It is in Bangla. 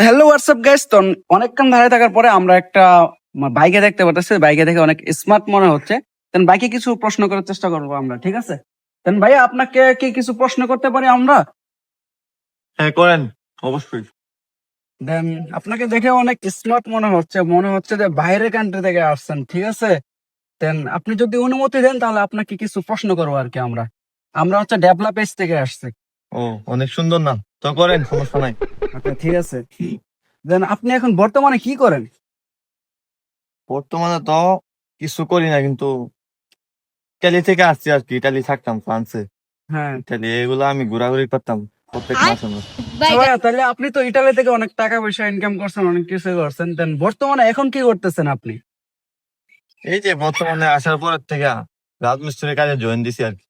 হ্যালো হোয়াটসঅ্যাপ গাইস, তো অনেকক্ষণ দাঁড়িয়ে থাকার পরে আমরা একটা বাইকে দেখতে পাচ্ছি। বাইকে দেখে অনেক স্মার্ট মনে হচ্ছে। দেন বাইকে কিছু প্রশ্ন করার চেষ্টা করবো আমরা, ঠিক আছে? দেন ভাইয়া, আপনাকে কি কিছু প্রশ্ন করতে পারি আমরা? হ্যাঁ করেন, অবশ্যই। দেন আপনাকে দেখে অনেক স্মার্ট মনে হচ্ছে যে বাইরের কান্ট্রি থেকে আসছেন, ঠিক আছে? দেন আপনি যদি অনুমতি দেন তাহলে আপনাকে কিছু প্রশ্ন করবো আর কি। আমরা আমরা হচ্ছে ডেভেলপ এজ থেকে আসছি। ও, অনেক সুন্দর নাম, তো করেন, সমস্যা নাই। আচ্ছা, ঠিক আছে। দেন আপনি এখন বর্তমানে কি করেন? বর্তমানে তো কিছু করি না, কিন্তু ইটালি থেকে আসছি আর কি। ইটালি থাকতাম, ফ্রান্সে। হ্যাঁ। ইটালি এগুলো আমি ঘোরাঘুরি করতাম প্রত্যেক মাসে মাসে। আচ্ছা ভাইয়া, তাহলে আপনি তো ইটালি থেকে অনেক টাকা পয়সা ইনকাম করছেন, অনেক কিছু করছেন। দেন বর্তমানে এখন কি করতেছেন আপনি? এই যে বর্তমানে আসার পরের থেকে রাজমিস্ত্রির কাজে জয়েন দিছি আর কি।